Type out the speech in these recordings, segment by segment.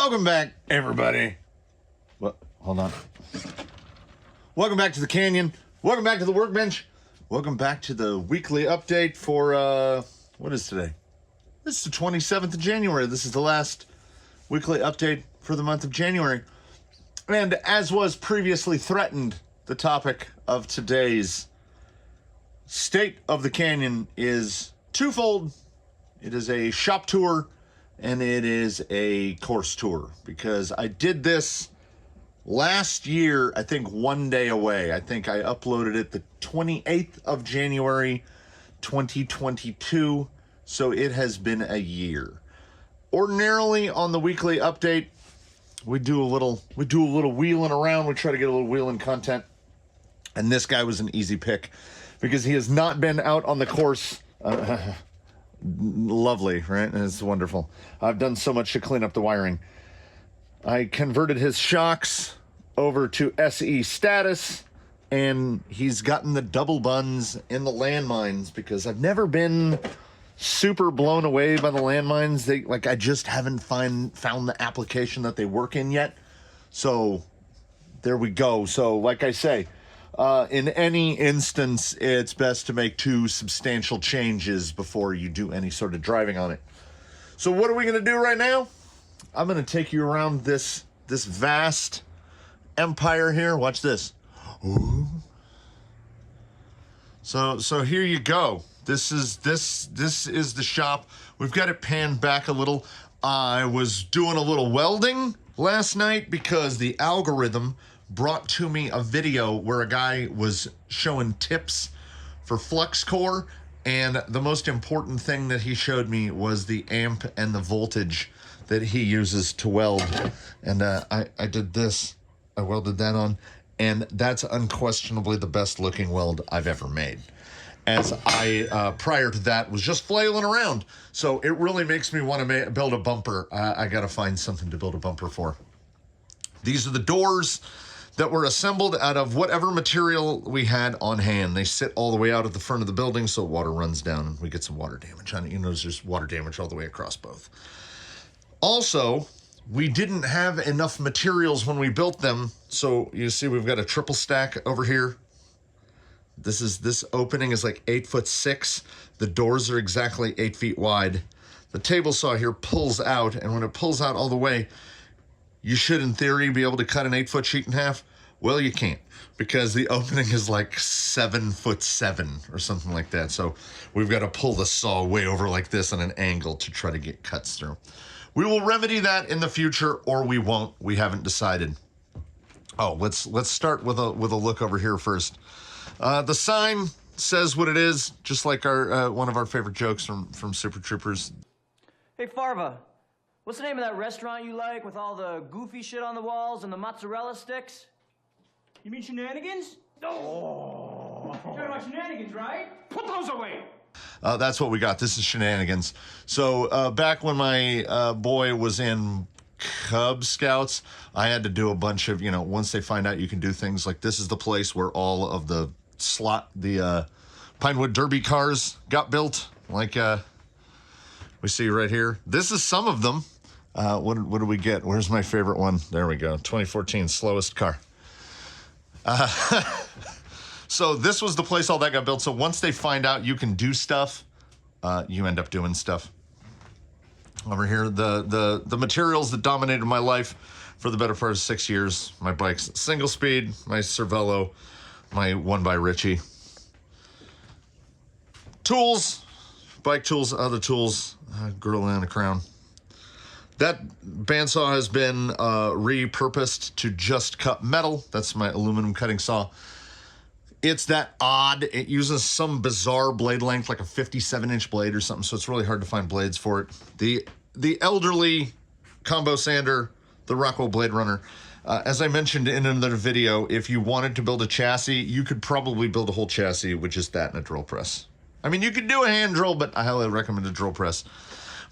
Welcome back, everybody. What? Hold on. Welcome back to the canyon. Welcome back to the workbench. Welcome back to the weekly update for, what is today? This is the 27th of January. This is the last weekly update for the month of January. And as was previously threatened, the topic of today's State of the Canyon is twofold. It is a shop tour and it is a course tour, because I did this last year, I think one day away. I think I uploaded it the 28th of January, 2022. So it has been a year. Ordinarily on the weekly update, we do a little wheeling around. We try to get a little wheeling content. And this guy was an easy pick because he has not been out on the course. Lovely, right? It's wonderful. I've done so much to clean up the wiring. I converted his shocks over to SE status, and he's gotten the double buns in the landmines because I've never been super blown away by the landmines. I just haven't found the application that they work in yet. So there we go. So like I say, in any instance, it's best to make two substantial changes before you do any sort of driving on it. So what are we going to do right now? I'm going to take you around this vast empire here. Watch this. Ooh. So here you go. This is the shop. We've got it panned back a little. I was doing a little welding last night because the algorithm brought to me a video where a guy was showing tips for flux core, and the most important thing that he showed me was the amp and the voltage that he uses to weld. And I did this. I welded that on, and that's unquestionably the best looking weld I've ever made, as I prior to that was just flailing around. So it really makes me want to build a bumper. I gotta find something to build a bumper for. These are the doors that were assembled out of whatever material we had on hand. They sit all the way out at the front of the building so water runs down and we get some water damage on it. You notice there's water damage all the way across both. Also, we didn't have enough materials when we built them. So you see we've got a triple stack over here. This opening is like 8'6". The doors are exactly 8 feet wide. The table saw here pulls out, and when it pulls out all the way, you should, in theory, be able to cut an 8-foot sheet in half. Well, you can't, because the opening is like 7'7" or something like that. So we've got to pull the saw way over like this on an angle to try to get cuts through. We will remedy that in the future, or we won't. We haven't decided. Oh, let's start with a look over here first. The sign says what it is, just like our one of our favorite jokes from Super Troopers. Hey, Farva. What's the name of that restaurant you like with all the goofy shit on the walls and the mozzarella sticks? You mean Shenanigans? Oh. You're talking about Shenanigans, right? Put those away. That's what we got. This is Shenanigans. So back when my boy was in Cub Scouts, I had to do a bunch of, once they find out you can do things like this is the place where all of the Pinewood Derby cars got built, like we see right here. This is some of them. What do we get? Where's my favorite one? There we go. 2014 slowest car. So this was the place all that got built. So once they find out you can do stuff, you end up doing stuff. Over here, the materials that dominated my life for the better part of 6 years. My bike's single speed, my Cervelo, my one by Richie. Tools, bike tools, other tools, Gorilla and a Crown. That bandsaw has been repurposed to just cut metal. That's my aluminum cutting saw. It's that odd. It uses some bizarre blade length, like a 57-inch blade or something, so it's really hard to find blades for it. The elderly combo sander, the Rockwell Blade Runner. As I mentioned in another video, if you wanted to build a chassis, you could probably build a whole chassis with just that and a drill press. I mean, you could do a hand drill, but I highly recommend a drill press.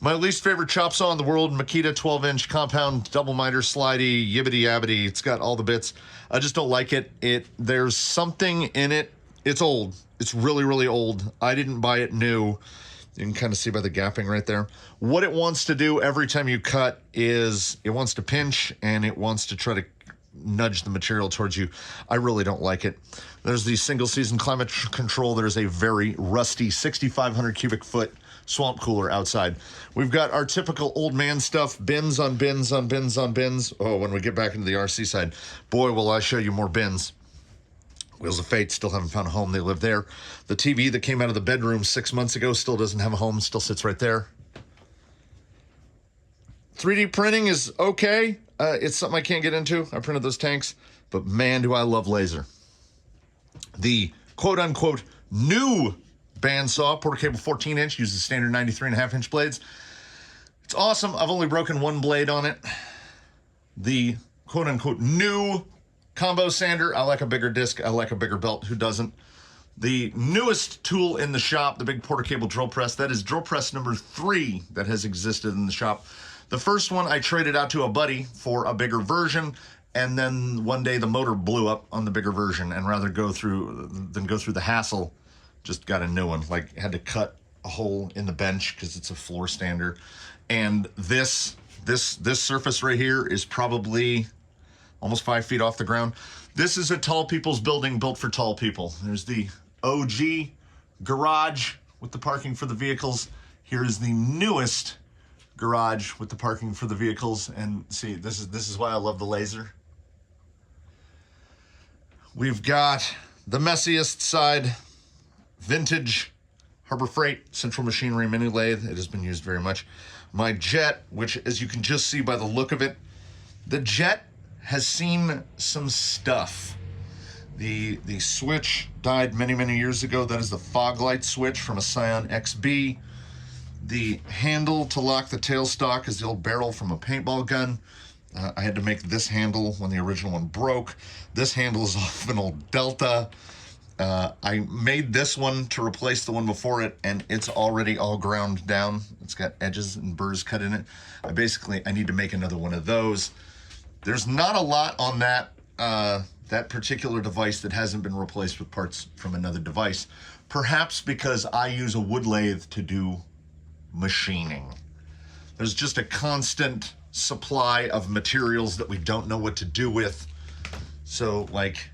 My least favorite chop saw in the world, Makita 12-inch compound double miter slidey, yibbity yabbity. It's got all the bits. I just don't like it. There's something in it. It's old. It's really, really old. I didn't buy it new. You can kind of see by the gapping right there. What it wants to do every time you cut is it wants to pinch and it wants to try to nudge the material towards you. I really don't like it. There's the single season climate control. There's a very rusty 6,500 cubic foot swamp cooler outside. We've got our typical old man stuff, bins on bins on bins on bins. Oh, when we get back into the RC side, boy, will I show you more bins. Wheels of Fate, still haven't found a home. They live there. The TV that came out of the bedroom 6 months ago still doesn't have a home, still sits right there. 3D printing is okay. It's something I can't get into. I printed those tanks, but man, do I love laser. The quote-unquote new bandsaw, Porter Cable 14-inch, uses standard 93.5-inch blades. It's awesome. I've only broken one blade on it. The quote-unquote new combo sander, I like a bigger disc. I like a bigger belt. Who doesn't? The newest tool in the shop, the big Porter Cable drill press, that is drill press number 3 that has existed in the shop. The first one I traded out to a buddy for a bigger version, and then one day the motor blew up on the bigger version, and rather go through the hassle, just got a new one. Like, had to cut a hole in the bench because it's a floor stander. And this surface right here is probably almost 5 feet off the ground. This is a tall people's building built for tall people. There's the OG garage with the parking for the vehicles. Here's the newest garage with the parking for the vehicles. And see, this is why I love the laser. We've got the messiest side, vintage Harbor Freight Central Machinery mini lathe. It has been used very much. My jet, which as you can just see by the look of it, the jet has seen some stuff. The switch died many, many years ago. That is the fog light switch from a Scion XB. The handle to lock the tailstock is the old barrel from a paintball gun. I had to make this handle when the original one broke. This handle is off an old Delta. I made this one to replace the one before it, and it's already all ground down. It's got edges and burrs cut in it. I need to make another one of those. There's not a lot on that particular device that hasn't been replaced with parts from another device. Perhaps because I use a wood lathe to do machining. There's just a constant supply of materials that we don't know what to do with. So, like,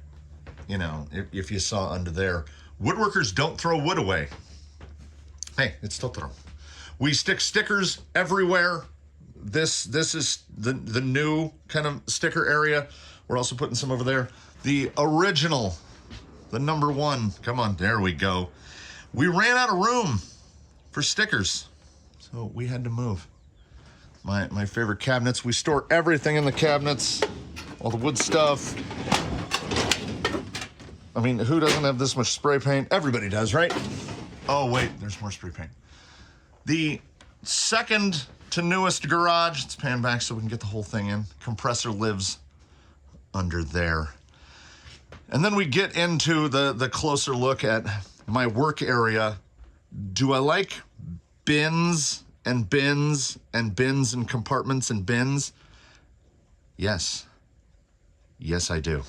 you know, if you saw under there, woodworkers don't throw wood away. Hey, it's still thrown. We stick stickers everywhere. This is the new kind of sticker area. We're also putting some over there. The original, the number 1. Come on, there we go. We ran out of room for stickers, so we had to move. My favorite cabinets. We store everything in the cabinets, all the wood stuff. I mean, who doesn't have this much spray paint? Everybody does, right? Oh, wait, there's more spray paint. The second to newest garage, let's pan back so we can get the whole thing in. Compressor lives under there. And then we get into the closer look at my work area. Do I like bins and bins and bins and compartments and bins? Yes. Yes, I do.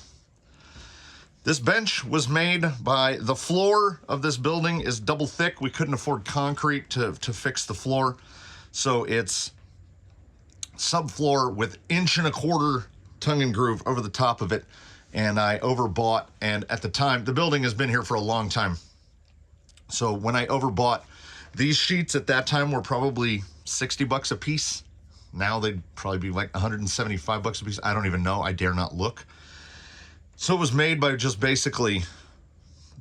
This bench was made by, the floor of this building is double thick. We couldn't afford concrete to fix the floor. So it's subfloor with 1.25 inch tongue and groove over the top of it. And I overbought, and at the time, the building has been here for a long time. So when I overbought, these sheets at that time were probably $60 a piece. Now they'd probably be like $175 a piece. I don't even know. I dare not look. So it was made by just basically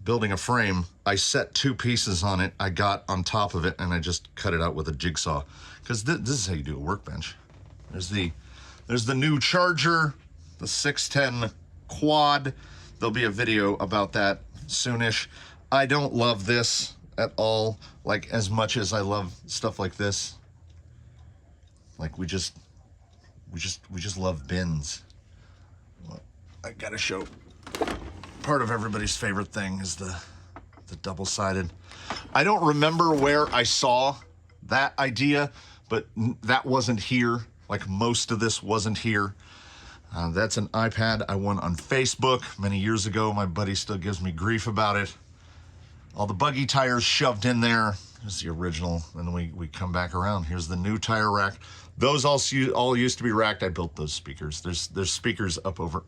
building a frame. I set 2 pieces on it. I got on top of it, and I just cut it out with a jigsaw. Because this is how you do a workbench. There's the new charger, the 610 quad. There'll be a video about that soonish. I don't love this at all, like as much as I love stuff like this. Like we just love bins. I gotta show, part of everybody's favorite thing is the double-sided. I don't remember where I saw that idea, but that wasn't here. Like most of this wasn't here. That's an iPad I won on Facebook many years ago. My buddy still gives me grief about it. All the buggy tires shoved in there. There's the original, and then we come back around. Here's the new tire rack. Those all used to be racked. I built those speakers. There's speakers up over.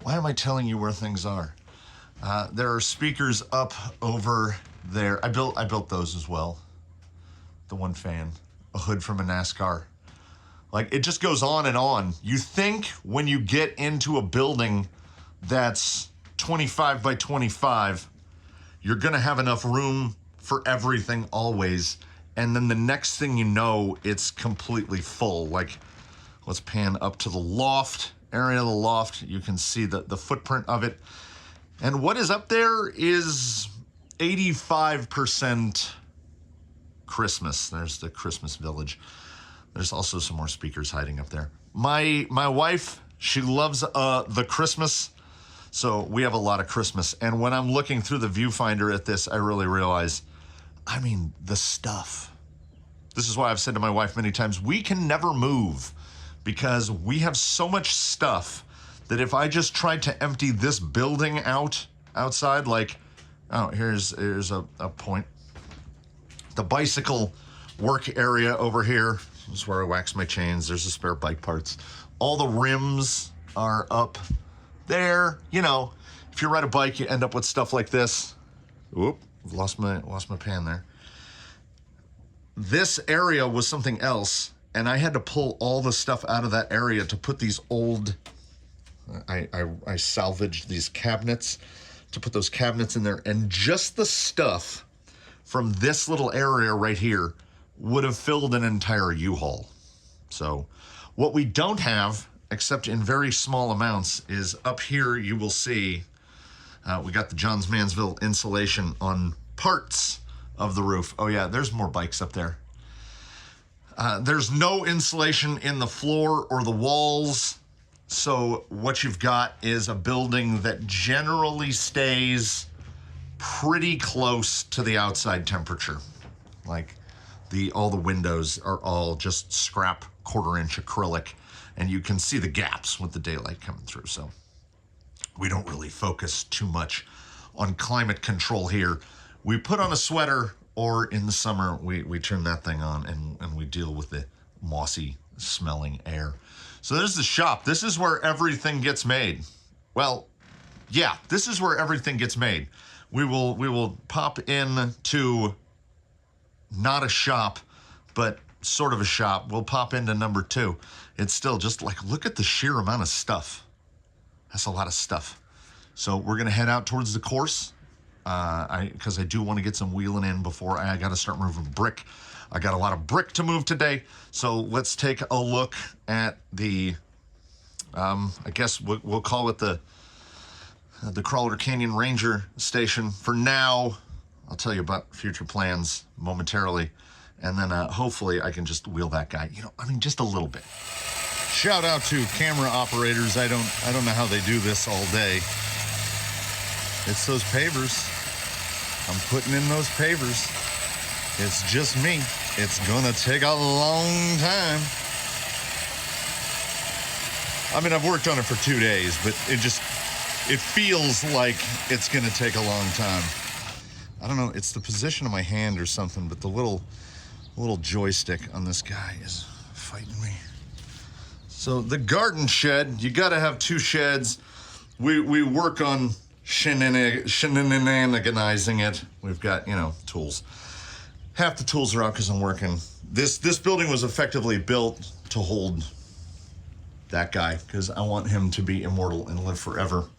Why am I telling you where things are? There are speakers up over there. I built those as well. The one fan, a hood from a NASCAR. Like, it just goes on and on. You think when you get into a building that's 25 by 25, you're gonna have enough room for everything always, and then the next thing you know, it's completely full. Like, let's pan up to the loft area of the loft. You can see the footprint of it. And what is up there is 85% Christmas. There's the Christmas village. There's also some more speakers hiding up there. My wife, she loves the Christmas, so we have a lot of Christmas. And when I'm looking through the viewfinder at this, I really realize, I mean, the stuff. This is why I've said to my wife many times, we can never move because we have so much stuff that if I just tried to empty this building outside, like, oh, here's a point. The bicycle work area over here is where I wax my chains. There's the spare bike parts. All the rims are up there. You know, if you ride a bike, you end up with stuff like this. Whoop. Lost my pan there. This area was something else, and I had to pull all the stuff out of that area to put these old, I salvaged these cabinets to put those cabinets in there, and just the stuff from this little area right here would have filled an entire U-Haul. So what we don't have, except in very small amounts, is up here you will see we got the Johns Manville insulation on parts of the roof. Oh yeah, there's more bikes up there. There's no insulation in the floor or the walls. So what you've got is a building that generally stays pretty close to the outside temperature. Like all the windows are all just scrap 1/4-inch acrylic, and you can see the gaps with the daylight coming through. So we don't really focus too much on climate control here. We put on a sweater, or in the summer, we turn that thing on and we deal with the mossy smelling air. So there's the shop. This is where everything gets made. Well, yeah, this is where everything gets made. We will pop in to not a shop, but sort of a shop. We'll pop into number 2. It's still just like, look at the sheer amount of stuff. That's a lot of stuff. So we're gonna head out towards the course because I do want to get some wheeling in before I got to start moving brick. I got a lot of brick to move today. So let's take a look at the, I guess we'll call it the Crawler Canyon Ranger Station. For now, I'll tell you about future plans momentarily. And then hopefully I can just wheel that guy, I mean, just a little bit. Shout out to camera operators. I don't know how they do this all day. It's those pavers. I'm putting in those pavers. It's just me. It's gonna take a long time. I mean, I've worked on it for 2 days, but it feels like it's gonna take a long time. I don't know, it's the position of my hand or something, but the little joystick on this guy is fighting me. So the garden shed, you gotta have 2 sheds. We work on shenaniganizing it. We've got, tools. Half the tools are out because I'm working. This building was effectively built to hold that guy because I want him to be immortal and live forever.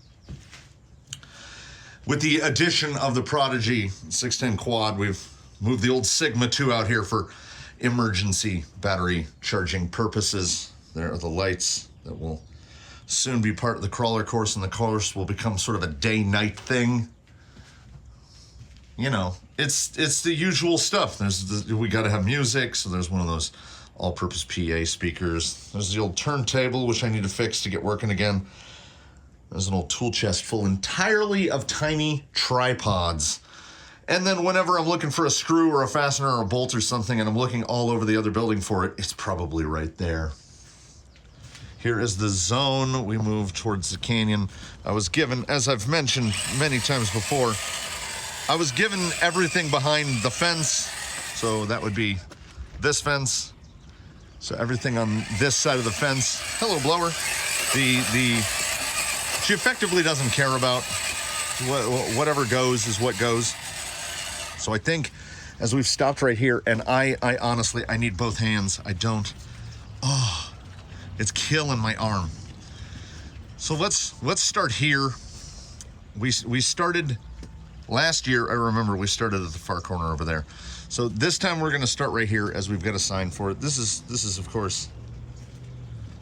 With the addition of the Prodigy 610 quad, we've moved the old Sigma 2 out here for emergency battery charging purposes. There are the lights that will soon be part of the crawler course, and the course will become sort of a day-night thing. It's the usual stuff. We got to have music, so there's one of those all-purpose PA speakers. There's the old turntable, which I need to fix to get working again. There's an old tool chest full entirely of tiny tripods. And then whenever I'm looking for a screw or a fastener or a bolt or something, and I'm looking all over the other building for it, it's probably right there. Here is the zone. We move towards the canyon. I was given, as I've mentioned many times before, I was given everything behind the fence So that would be this fence. So everything on this side of the fence. Hello, blower. She effectively doesn't care about whatever goes is what goes. So I think as we've stopped right here, and I honestly, I need both hands. I don't. Oh, it's killing my arm. So let's start here. We started last year. I remember we started at the far corner over there. So this time we're going to start right here, as we've got a sign for it. This is of course.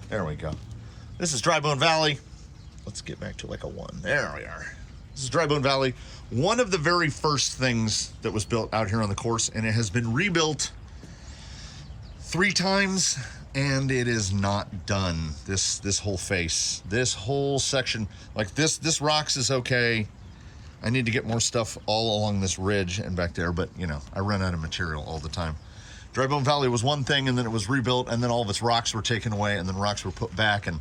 There we go. This is Dry Bone Valley. Let's get back to like a 1. There we are. This is Dry Bone Valley. One of the very first things that was built out here on the course, and it has been rebuilt 3 times, and it is not done. This whole face, this whole section, like this rocks is okay. I need to get more stuff all along this ridge and back there, but you know, I run out of material all the time. Dry Bone Valley was one thing, and then it was rebuilt, and then all of its rocks were taken away, and then rocks were put back, and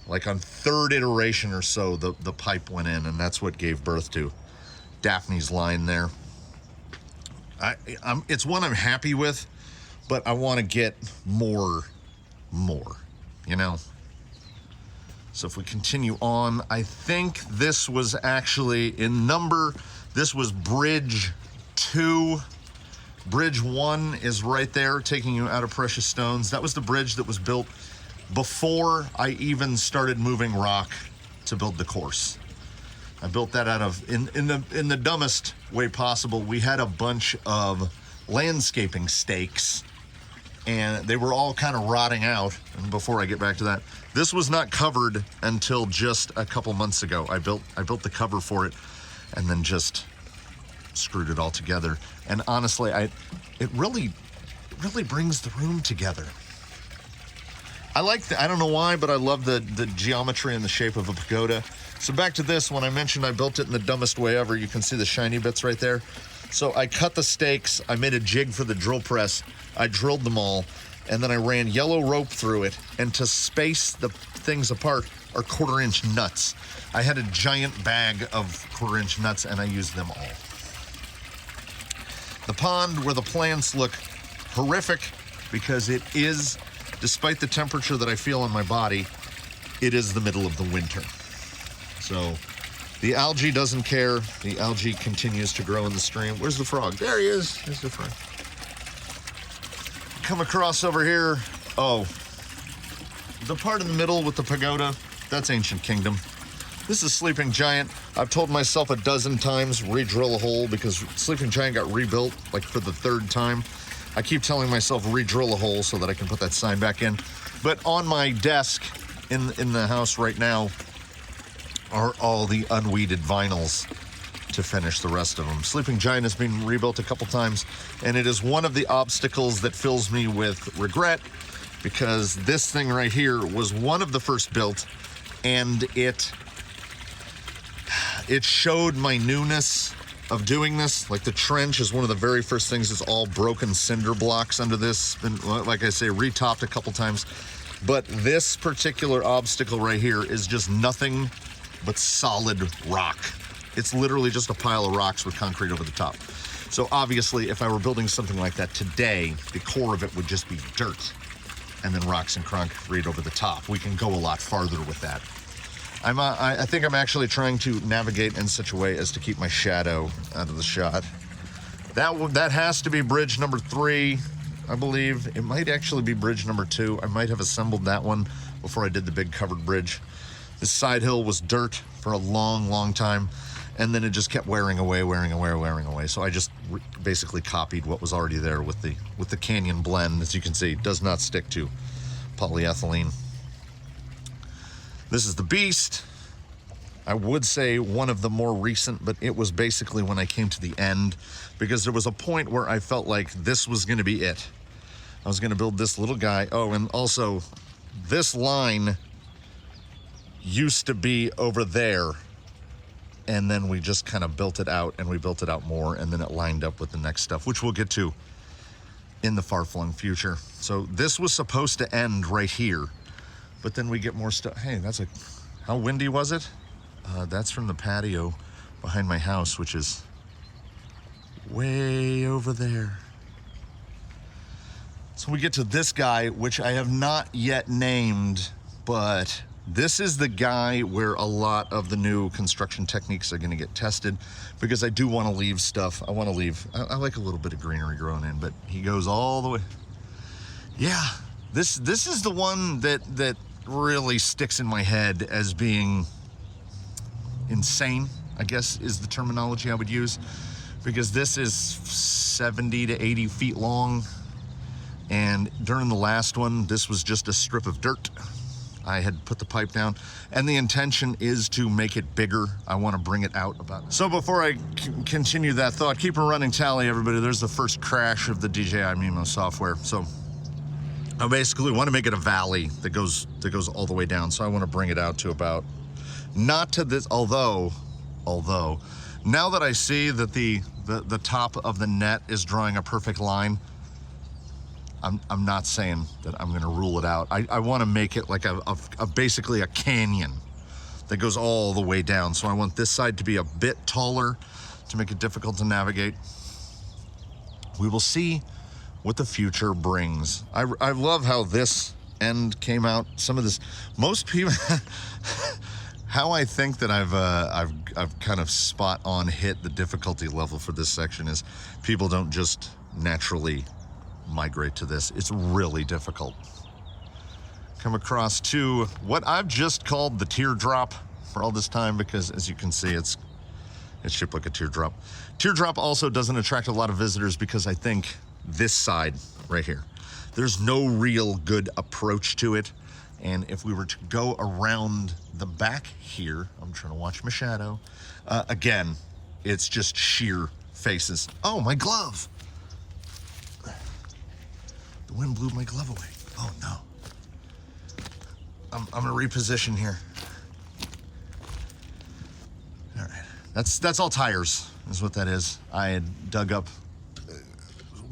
like on 3rd iteration or so, the pipe went in, and that's what gave birth to Daphne's line there. It's one I'm happy with, but I want to get more, you know? So if we continue on, I think this was actually in number, this was Bridge 2. Bridge 1 is right there, taking you out of Precious Stones. That was the bridge that was built before I even started moving rock to build the course. I built that out of, in the dumbest way possible. We had a bunch of landscaping stakes, and they were all kind of rotting out. And before I get back to that, this was not covered until just a couple months ago. I built the cover for it, and then just screwed it all together. And honestly, it really brings the room together. I don't know why, but I love the geometry and the shape of a pagoda. So back to this, when I mentioned I built it in the dumbest way ever, you can see the shiny bits right there. So I cut the stakes, I made a jig for the drill press, I drilled them all, and then I ran yellow rope through it, and to space the things apart are 1/4-inch nuts. I had a giant bag of 1/4-inch nuts, and I used them all. The pond where the plants look horrific because it is, despite the temperature that I feel in my body, it is the middle of the winter. So the algae doesn't care. The algae continues to grow in the stream. Where's the frog? There he is. There's the frog. Come across over here. Oh, the part in the middle with the pagoda, that's Ancient Kingdom. This is Sleeping Giant. I've told myself a dozen times, re-drill a hole, because Sleeping Giant got rebuilt like for the 3rd time. I keep telling myself re-drill a hole so that I can put that sign back in. But on my desk in the house right now are all the unweeded vinyls to finish the rest of them. Sleeping Giant has been rebuilt a couple times, and it is one of the obstacles that fills me with regret, because this thing right here was one of the first built, and it showed my newness of doing this. Like the trench is one of the very first things. It's all broken cinder blocks under this. Been, like I say, retopped a couple times. But this particular obstacle right here is just nothing but solid rock. It's literally just a pile of rocks with concrete over the top. So obviously, if I were building something like that today, the core of it would just be dirt and then rocks and concrete over the top. We can go a lot farther with that. I think I'm actually trying to navigate in such a way as to keep my shadow out of the shot. That has to be bridge number 3, I believe. It might actually be bridge number 2. I might have assembled that one before I did the big covered bridge. This side hill was dirt for a long, long time, and then it just kept wearing away. So I just basically copied what was already there with the canyon blend. As you can see, it does not stick to polyethylene. This is the Beast. I would say one of the more recent, but it was basically when I came to the end, because there was a point where I felt like this was going to be it. I was going to build this little guy. Oh, and also this line used to be over there, and then we just kind of built it out, and we built it out more, and then it lined up with the next stuff, which we'll get to in the far-flung future. So this was supposed to end right here, but then we get more stuff. Hey, how windy was it? That's from the patio behind my house, which is way over there. So we get to this guy, which I have not yet named, but this is the guy where a lot of the new construction techniques are going to get tested, because I do want to leave stuff. I want to leave, I like a little bit of greenery growing in, but he goes all the way. Yeah, this is the one that really sticks in my head as being insane, I guess is the terminology I would use, because this is 70 to 80 feet long. And during the last one, this was just a strip of dirt. I had put the pipe down, and the intention is to make it bigger. I want to bring it out about. So before I continue that thought, keep a running tally, everybody. There's the first crash of the DJI Mimo software. So I basically want to make it a valley that goes all the way down. So I want to bring it out to about, not to this, although now that I see that the top of the net is drawing a perfect line, I'm not saying that I'm going to rule it out. I want to make it like a basically a canyon that goes all the way down. So I want this side to be a bit taller to make it difficult to navigate. We will see what the future brings. I love how this end came out. Some of this, most people, how I think that I've kind of spot on hit the difficulty level for this section is people don't just naturally migrate to this. It's really difficult. Come across to what I've just called the teardrop for all this time, because as you can see, it's shaped like a teardrop. Teardrop also doesn't attract a lot of visitors because I think this side right here, there's no real good approach to it. And if we were to go around the back here, I'm trying to watch my shadow. Again, it's just sheer faces. Oh, my glove. The wind blew my glove away. Oh no. I'm gonna reposition here. All right, that's all tires, is what that is. I had dug up,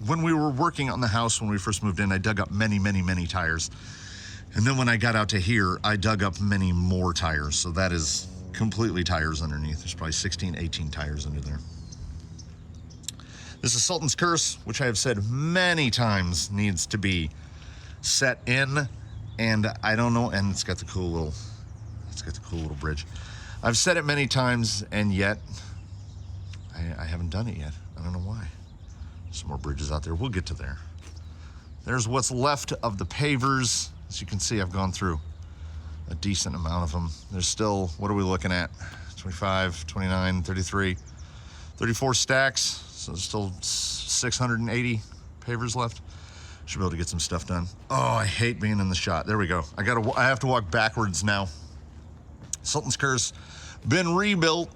when we were working on the house, when we first moved in, I dug up many tires. And then when I got out to here, I dug up many more tires. So that is completely tires underneath. There's probably 16, 18 tires under there. This is Sultan's Curse, which I have said many times needs to be set in, and I don't know, and it's got the cool little bridge. I've said it many times, and yet I haven't done it yet. I don't know why. Some more bridges out there. We'll get to there. There's what's left of the pavers. As you can see, I've gone through a decent amount of them. There's still, what are we looking at? 25, 29, 33, 34 stacks. So there's still 680 pavers left. Should be able to get some stuff done. Oh, I hate being in the shot. There we go. I have to walk backwards now. Sultan's Curse, been rebuilt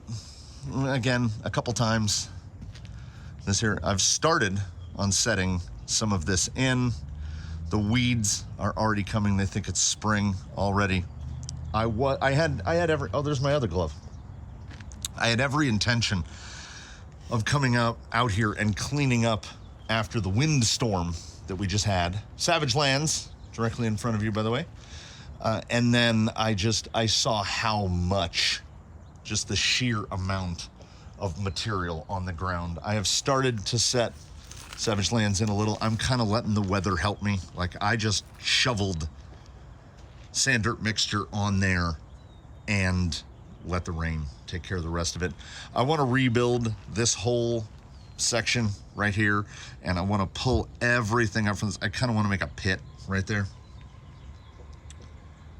again a couple times. This here, I've started on setting some of this in. The weeds are already coming. They think it's spring already. I had every, oh, there's my other glove. I had every intention of coming out here and cleaning up after the windstorm that we just had. Savage Lands, directly in front of you, by the way. And then I saw how much, just the sheer amount of material on the ground. I have started to set Savage Lands in a little. I'm kind of letting the weather help me. Like, I just shoveled sand dirt mixture on there and let the rain take care of the rest of it. I want to rebuild this whole section right here, and I want to pull everything up from this. I kind of want to make a pit right there.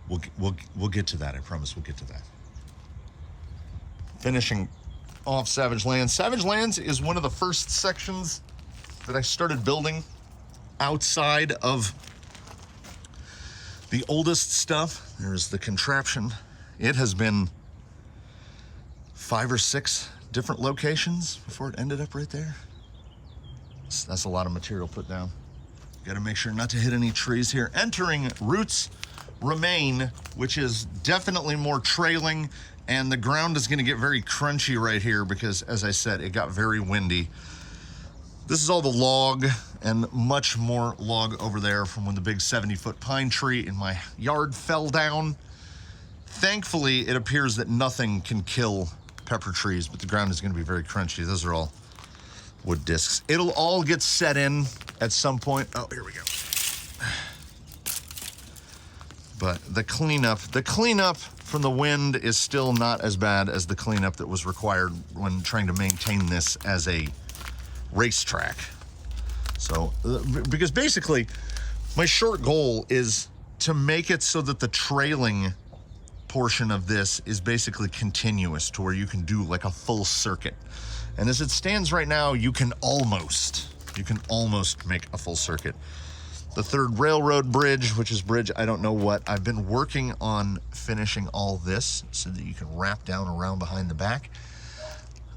We'll get to that. I promise we'll get to that. Finishing off Savage Lands. Savage Lands is one of the first sections that I started building outside of the oldest stuff. There's the contraption. It has been 5 or 6 different locations before it ended up right there. That's a lot of material put down. Got to make sure not to hit any trees here. Entering Roots Remain, which is definitely more trailing, and the ground is going to get very crunchy right here because, as I said, it got very windy. This is all the log and much more log over there from when the big 70-foot pine tree in my yard fell down. Thankfully, it appears that nothing can kill pepper trees, but the ground is going to be very crunchy. Those are all wood discs. It'll all get set in at some point. Oh, here we go. But the cleanup from the wind is still not as bad as the cleanup that was required when trying to maintain this as a racetrack. So, because basically, my short goal is to make it so that the trailing portion of this is basically continuous to where you can do like a full circuit. And as it stands right now, you can almost make a full circuit. The third railroad bridge, which is bridge I don't know what, I've been working on finishing all this so that you can wrap down around behind the back.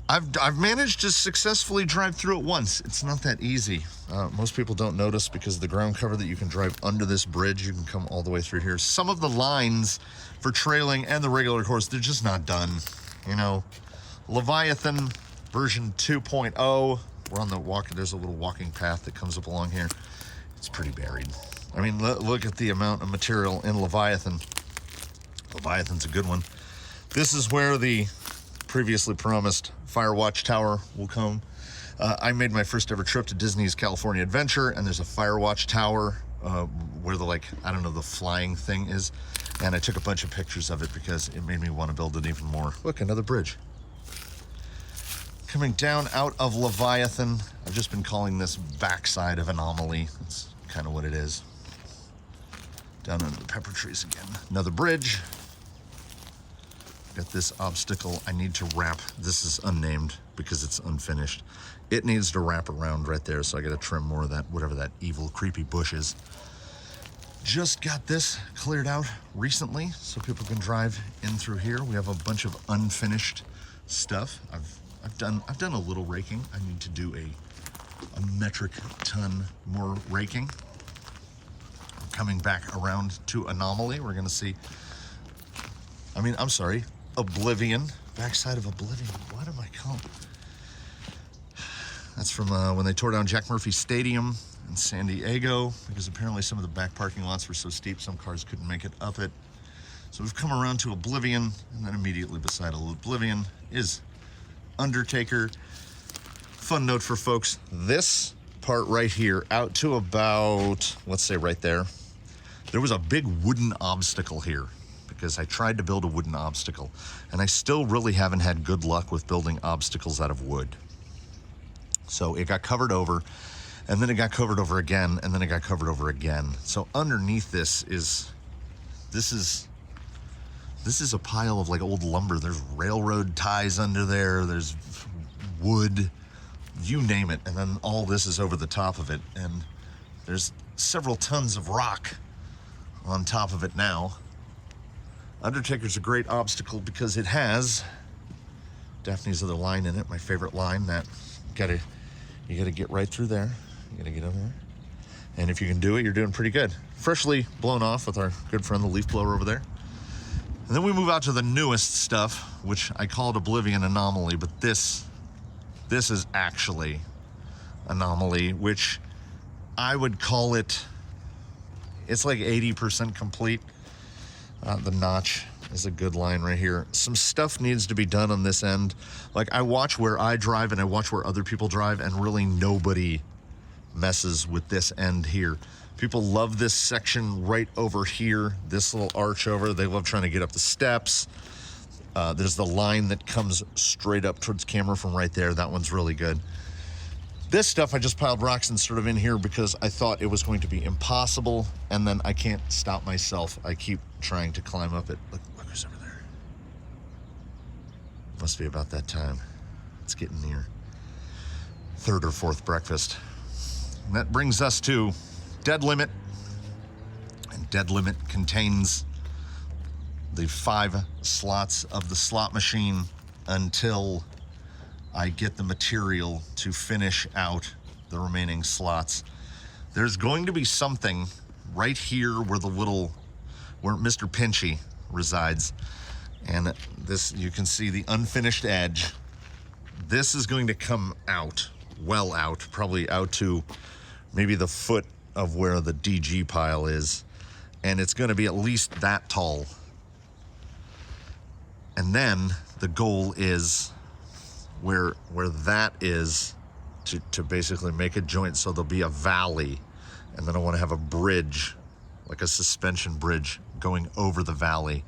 I've managed to successfully drive through it once. It's not that easy. Most people don't notice because of the ground cover that you can drive under this bridge. You can come all the way through here. Some of the lines for trailing and the regular course, they're just not done. You know, Leviathan version 2.0. We're on the walk. There's a little walking path that comes up along here. It's pretty buried. I mean, look at the amount of material in Leviathan. Leviathan's a good one. This is where the previously promised Firewatch Tower will come. I made my first ever trip to Disney's California Adventure, and there's a Firewatch Tower where the, like, I don't know, the flying thing is. And I took a bunch of pictures of it because it made me want to build it even more. Look, another bridge. Coming down out of Leviathan, I've just been calling this backside of Anomaly. That's kind of what it is. Down under the pepper trees again. Another bridge. Got this obstacle I need to wrap. This is unnamed because it's unfinished. It needs to wrap around right there, so I gotta trim more of that, whatever that evil, creepy bush is. Just got this cleared out recently so people can drive in through here. We have a bunch of unfinished stuff. I've done a little raking. I need to do a metric ton more raking. Coming back around to Anomaly, we're gonna see, Oblivion. Backside of Oblivion. What am I calling? That's from when they tore down Jack Murphy Stadium in San Diego, because apparently some of the back parking lots were so steep some cars couldn't make it up it. So we've come around to Oblivion, and then immediately beside Oblivion is Undertaker. Fun note for folks, this part right here out to about, let's say right there, there was a big wooden obstacle here because I tried to build a wooden obstacle, and I still really haven't had good luck with building obstacles out of wood. So it got covered over, and then it got covered over again, and then it got covered over again. So underneath this is a pile of like old lumber. There's railroad ties under there. There's wood, you name it. And then all this is over the top of it. And there's several tons of rock on top of it now. Undertaker's a great obstacle because it has Daphne's other line in it, my favorite line, that you gotta get right through there. You gotta get over there. And if you can do it, you're doing pretty good. Freshly blown off with our good friend, the leaf blower over there. And then we move out to the newest stuff, which I called Oblivion Anomaly, but this is actually Anomaly, which I would call it's like 80% complete. The notch is a good line right here. Some stuff needs to be done on this end. Like, I watch where I drive and I watch where other people drive, and really nobody messes with this end here. People love this section right over here, this little arch over. They love trying to get up the steps. There's the line that comes straight up towards camera from right there. That one's really good. This stuff, I just piled rocks and sort of in here because I thought it was going to be impossible, and then I can't stop myself. I keep trying to climb up it. Look who's over there. Must be about that time. It's getting near. Third or fourth breakfast. And that brings us to Dead Limit. And Dead Limit contains the 5 slots of the slot machine until I get the material to finish out the remaining slots. There's going to be something right here where where Mr. Pinchy resides. And this, you can see the unfinished edge. This is going to come out, well out, probably out to maybe the foot of where the DG pile is. And it's going to be at least that tall. And then the goal is where that is to basically make a joint so there'll be a valley, and then I want to have a bridge like a suspension bridge going over the valley.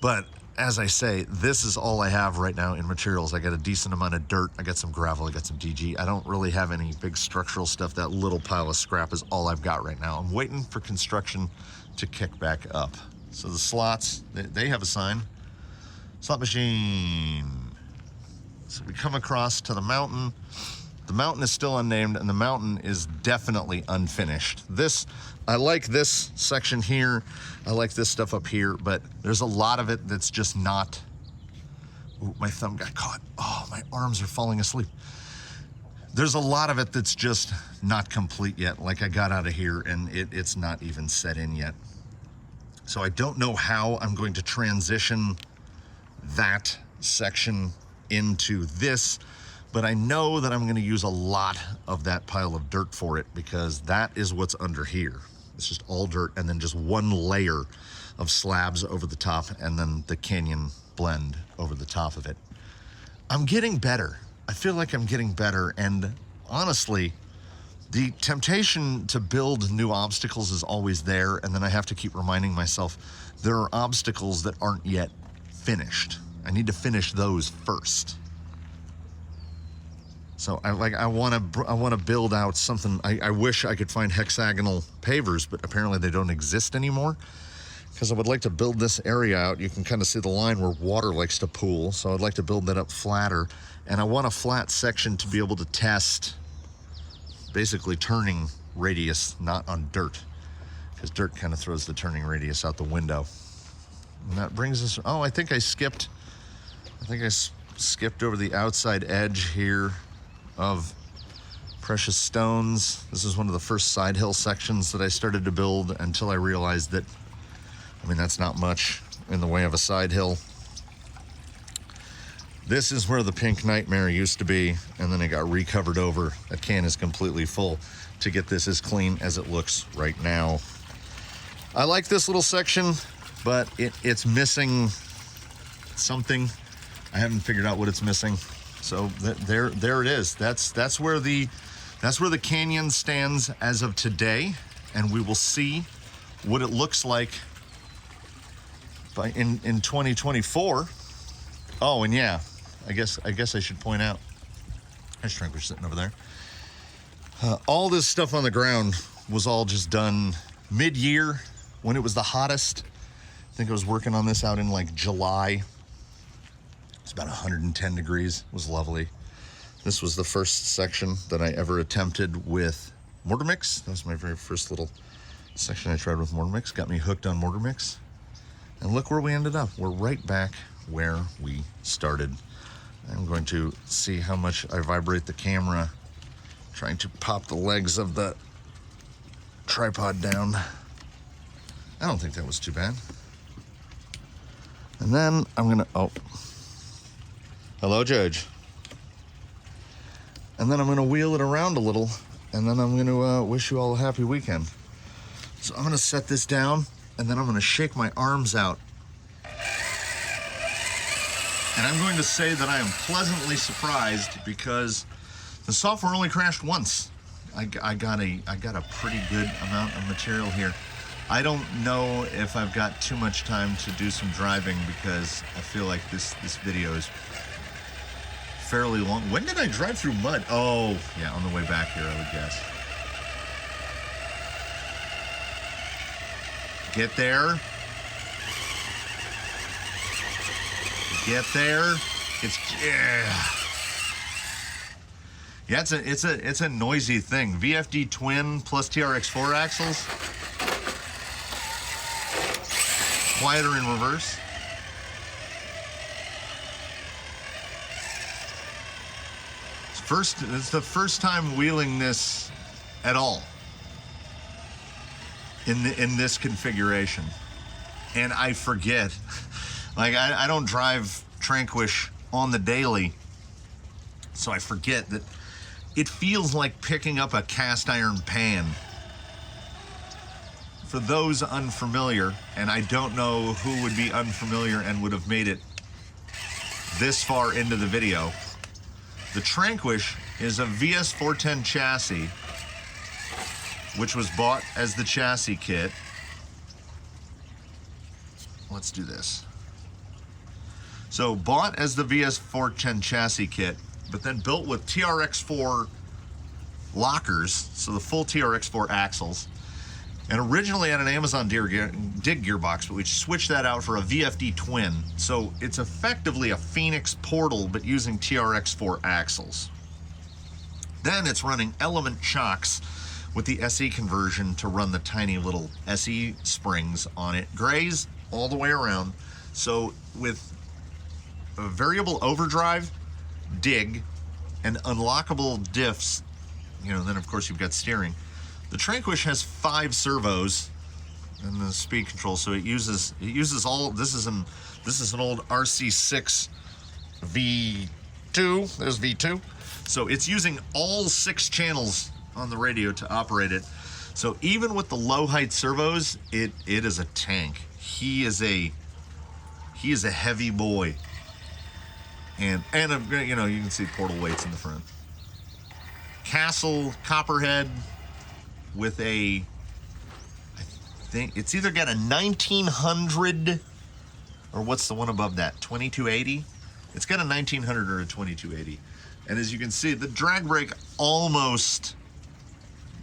But as I say, this is all I have right now in materials. I got a decent amount of dirt, I got some gravel, I got some DG. I don't really have any big structural stuff. That little pile of scrap is all I've got right now. I'm waiting for construction to kick back up. So the slots, they have a sign. Slot machine. So we come across to the mountain. The mountain is still unnamed, and the mountain is definitely unfinished. I like this section here. I like this stuff up here, but there's a lot of it that's just not. Ooh, my thumb got caught. Oh, my arms are falling asleep. There's a lot of it that's just not complete yet. Like I got out of here and it's not even set in yet. So I don't know how I'm going to transition that section into this, but I know that I'm going to use a lot of that pile of dirt for it, because that is what's under here. It's just all dirt and then just one layer of slabs over the top, and then the canyon blend over the top of it. I'm getting better. I feel like I'm getting better, and honestly, the temptation to build new obstacles is always there, and then I have to keep reminding myself there are obstacles that aren't yet finished. I need to finish those first. So I want to build out something. I wish I could find hexagonal pavers, but apparently they don't exist anymore. Because I would like to build this area out. You can kind of see the line where water likes to pool. So I'd like to build that up flatter. And I want a flat section to be able to test basically turning radius, not on dirt. Because dirt kind of throws the turning radius out the window. And that brings us, oh, I think I skipped over the outside edge here of Precious Stones. This is one of the first side hill sections that I started to build, until I realized that, I mean, that's not much in the way of a side hill. This is where the Pink Nightmare used to be, and then it got recovered over. That can is completely full to get this as clean as it looks right now. I like this little section, but it's missing something. I haven't figured out what it's missing. So there it is. That's where the canyon stands as of today, and we will see what it looks like in 2024. Oh, and yeah, I guess I should point out, there's Tranquil sitting over there. All this stuff on the ground was all just done mid-year when it was the hottest. I think I was working on this out in like July. It's about 110 degrees. It was lovely. This was the first section that I ever attempted with mortar mix. That was my very first little section I tried with mortar mix. Got me hooked on mortar mix. And look where we ended up. We're right back where we started. I'm going to see how much I vibrate the camera, trying to pop the legs of the tripod down. I don't think that was too bad. And then I'm gonna, oh, hello, Judge. And then I'm gonna wheel it around a little, and then I'm gonna wish you all a happy weekend. So I'm gonna set this down, and then I'm gonna shake my arms out. And I'm going to say that I am pleasantly surprised, because the software only crashed once. I got a pretty good amount of material here. I don't know if I've got too much time to do some driving, because I feel like this video is fairly long. When did I drive through mud? Oh, yeah, on the way back here, I would guess. Get there. Get there. Yeah, it's a noisy thing. VFD twin plus TRX4 axles. Quieter in reverse. It's the first time wheeling this at all in this configuration, and I forget. Like I don't drive Tranquish on the daily, so I forget that it feels like picking up a cast iron pan. For those unfamiliar, and I don't know who would be unfamiliar and would have made it this far into the video, the Tranquish is a VS410 chassis, which was bought as the chassis kit, let's do this. So bought as the VS410 chassis kit, but then built with TRX4 lockers, so the full TRX4 axles. And originally had an Amazon dig gearbox, but we switched that out for a VFD twin. So it's effectively a Phoenix Portal, but using TRX4 axles. Then it's running element shocks with the SE conversion to run the tiny little SE springs on it. Grays all the way around. So with a variable overdrive, dig, and unlockable diffs, you know, then of course you've got steering. The Tranquish has 5 servos and the speed control, so it uses all. This is an old RC6 V2. There's V2. So it's using all 6 channels on the radio to operate it. So even with the low height servos, it is a tank. He is a heavy boy. And you know, you can see portal weights in the front. Castle Copperhead with I think it's either got a 1900 or what's the one above that, 2280? It's got a 1900 or a 2280. And as you can see, the drag brake almost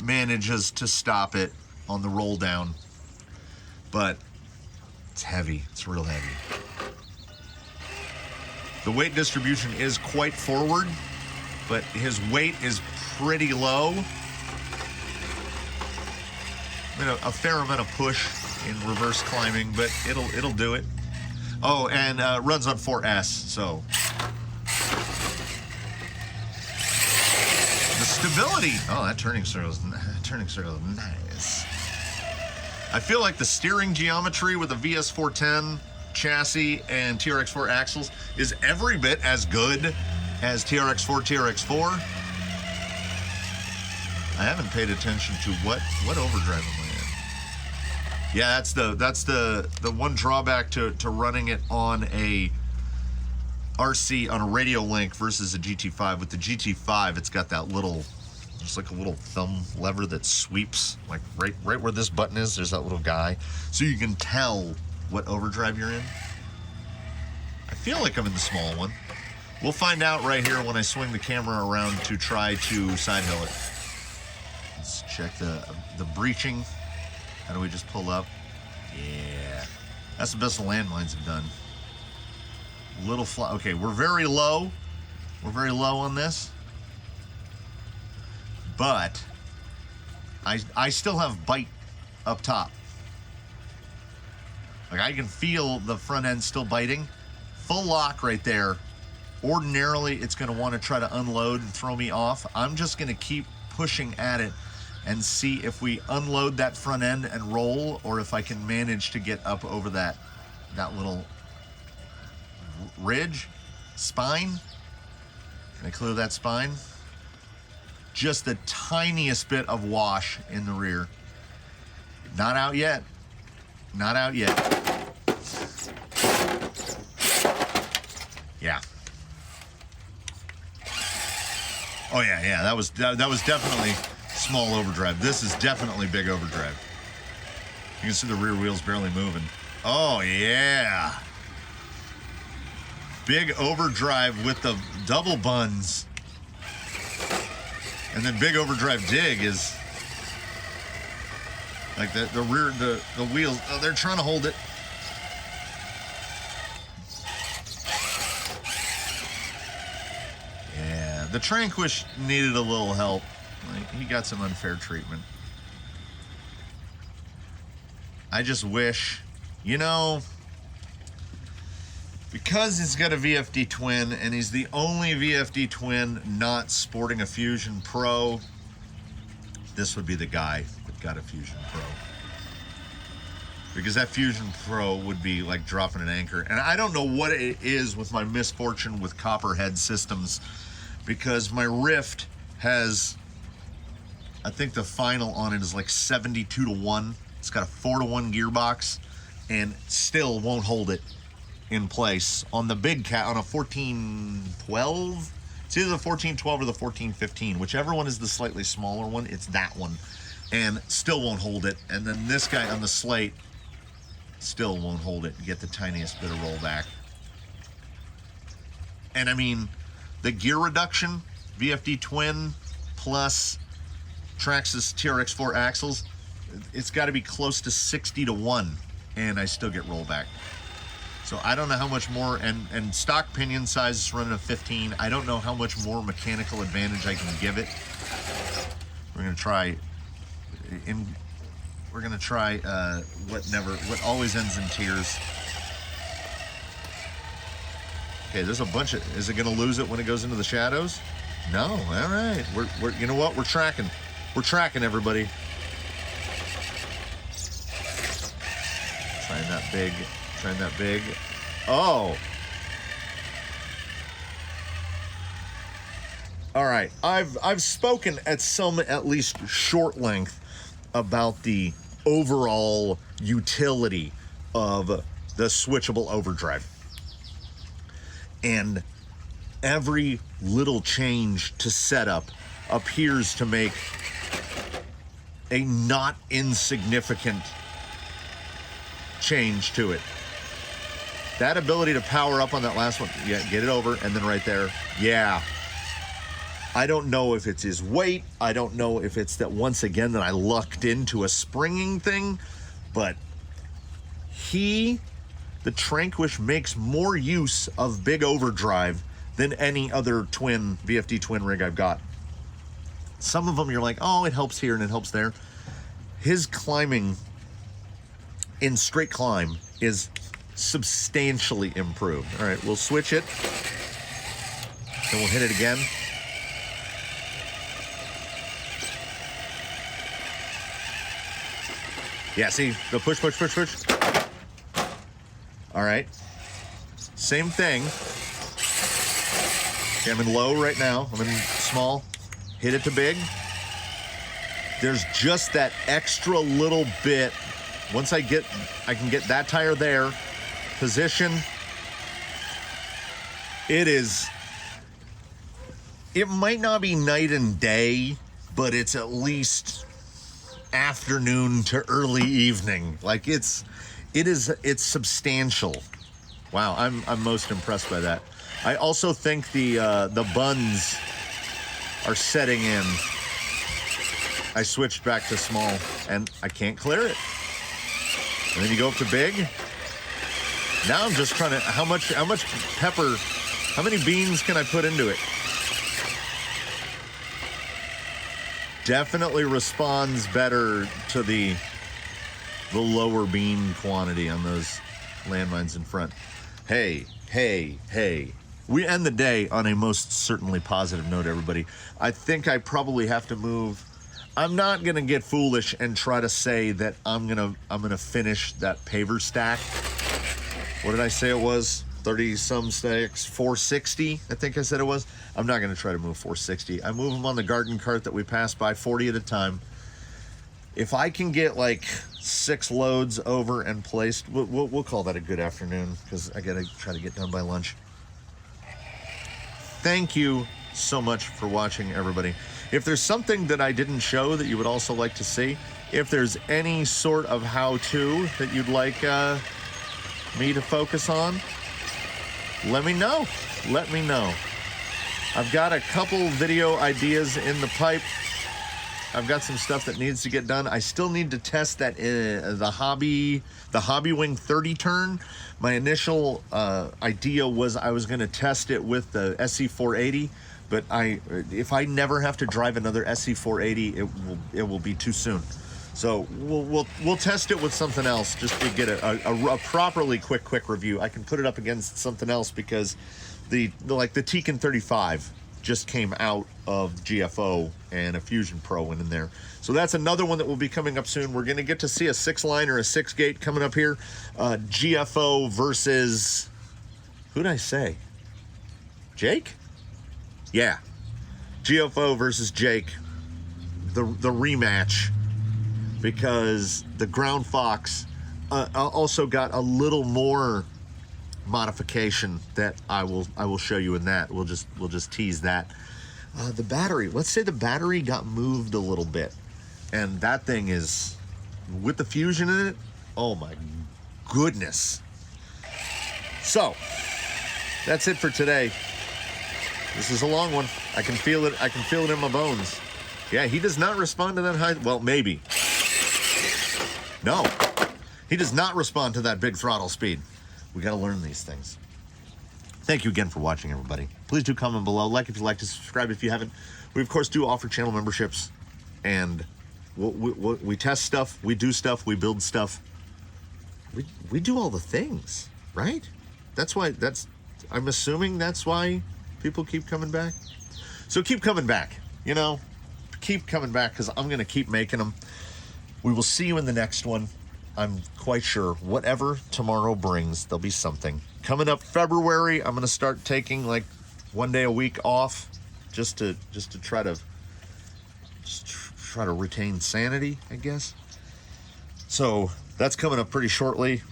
manages to stop it on the roll down, but it's heavy. It's real heavy. The weight distribution is quite forward, but his weight is pretty low. You know, a fair amount of push in reverse climbing, but it'll do it. Oh, and runs on 4S, so the stability. Oh, that turning circle is nice. I feel like the steering geometry with the VS410 chassis and TRX4 axles is every bit as good as TRX4. I haven't paid attention to what overdrive am I in. Yeah, that's the one drawback to running it on a RC on a radio link versus a GT5. With the GT5, it's got that little, just like a little thumb lever that sweeps, like right where this button is. There's that little guy, so you can tell what overdrive you're in. I feel like I'm in the small one. We'll find out right here when I swing the camera around to try to side hill it. Let's check the breaching. How do we just pull up? Yeah, that's the best the landmines have done. Little fly. Okay, we're very low. We're very low on this, but I still have bite up top. Like I can feel the front end still biting. Full lock right there. Ordinarily, it's going to want to try to unload and throw me off. I'm just going to keep pushing at it and see if we unload that front end and roll, or if I can manage to get up over that little ridge, spine. Can I clear that spine? Just the tiniest bit of wash in the rear. Not out yet. Not out yet. Yeah. Oh yeah. That was definitely small overdrive. This is definitely big overdrive. You can see the rear wheels barely moving. Oh yeah. Big overdrive with the double buns. And then big overdrive dig is like the rear, the wheels. Oh, they're trying to hold it. Yeah, the Tranquish needed a little help. Like, he got some unfair treatment. I just wish, you know, because he's got a VFD twin and he's the only VFD twin not sporting a Fusion Pro, this would be the guy that got a Fusion Pro. Because that Fusion Pro would be like dropping an anchor. And I don't know what it is with my misfortune with Copperhead systems, because my Rift has, I think the final on it is like 72-1. It's got a 4-to-1 gearbox and still won't hold it in place on the big cat on a 1412. It's either the 1412 or the 1415, whichever one is the slightly smaller one. It's that one, and still won't hold it. And then this guy on the Slate Still won't hold it and get the tiniest bit of rollback. And I mean, the gear reduction, VFD twin plus Traxxas TRX4 axles, it's got to be close to 60-1, and I still get rollback. So I don't know how much more, and stock pinion size is running a 15. I don't know how much more mechanical advantage I can give it. We're gonna try what always ends in tears. Okay, there's a bunch of, is it gonna lose it when it goes into the shadows? No, all right. We're you know what? We're tracking. We're tracking, everybody. Trying that big. Trying that big. Oh. All right. I've spoken at least short length about the overall utility of the switchable overdrive. And every little change to setup appears to make a not insignificant change to it. That ability to power up on that last one, yeah, get it over, and then right there, yeah. I don't know if it's his weight. I don't know if it's that, once again, that I lucked into a springing thing, but the Tranquish makes more use of big overdrive than any other VFD twin rig I've got. Some of them you're like, oh, it helps here and it helps there. His climbing in straight climb is substantially improved. All right, we'll switch it. Then we'll hit it again. Yeah, see, go push, push, push, push. All right, same thing. Okay, I'm in low right now. I'm in small. Hit it to big. There's just that extra little bit. Once I can get that tire there, position. It might not be night and day, but it's at least afternoon to early evening. Like it's substantial. Wow, I'm most impressed by that. I also think the buns are setting in. I switched back to small and I can't clear it. And then you go up to big. Now I'm just trying to, how much pepper, how many beans can I put into it? Definitely responds better to the lower bean quantity on those landmines in front. Hey. We end the day on a most certainly positive note, everybody. I think I probably have to move. I'm not gonna get foolish and try to say that I'm gonna finish that paver stack. What did I say it was? 30 some stacks, 460, I think I said it was. I'm not gonna try to move 460. I move them on the garden cart that we pass by, 40 at a time. If I can get like 6 loads over and placed, we'll call that a good afternoon, because I gotta try to get done by lunch. Thank you so much for watching, everybody. If there's something that I didn't show that you would also like to see, if there's any sort of how-to that you'd like me to focus on, let me know. Let me know. I've got a couple video ideas in the pipe. I've got some stuff that needs to get done. I still need to test that the Hobby Wing 30 turn. My initial idea was I was going to test it with the SC480, but if I never have to drive another SC480, it will be too soon. So we'll test it with something else just to get a properly quick review. I can put it up against something else because the Tekin 35 just came out of GFO and a Fusion Pro went in there. So that's another one that will be coming up soon. We're going to get to see a 6-line or a 6-gate coming up here. GFO versus, who'd I say? Jake? Yeah. GFO versus Jake. The rematch. Because the Ground Fox also got a little more modification that I will show you in that. We'll just tease that. The battery, let's say the battery got moved a little bit, and that thing is with the Fusion in it. Oh my goodness. So, that's it for today. This is a long one. I can feel it. I can feel it in my bones. Yeah, he does not respond to that high. Well, maybe. No, he does not respond to that big throttle speed. We got to learn these things. Thank you again for watching, everybody. Please do comment below. Like if you like to, subscribe if you haven't. We, of course, do offer channel memberships. And we test stuff. We do stuff. We build stuff. We do all the things, right? That's why, I'm assuming that's why people keep coming back. So keep coming back, you know? Keep coming back, because I'm going to keep making them. We will see you in the next one. I'm quite sure whatever tomorrow brings, there'll be something. Coming up February, I'm going to start taking like one day a week off just to try to retain sanity, I guess. So that's coming up pretty shortly.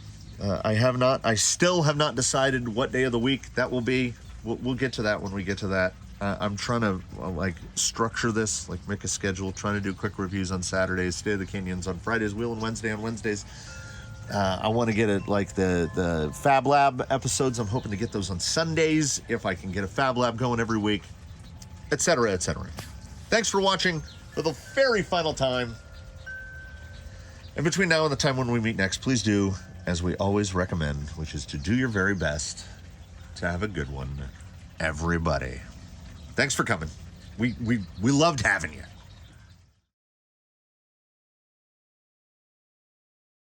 I still have not decided what day of the week that will be. We'll get to that when we get to that. I'm trying to like structure this, like make a schedule, trying to do quick reviews on Saturdays, State of the Canyons on Fridays, Wheel and Wednesday on Wednesdays. I want to get it like the Fab Lab episodes. I'm hoping to get those on Sundays if I can get a Fab Lab going every week, etc., etc. Thanks for watching for the very final time. And between now and the time when we meet next, please do, as we always recommend, which is to do your very best to have a good one, everybody. Thanks for coming. We loved having you.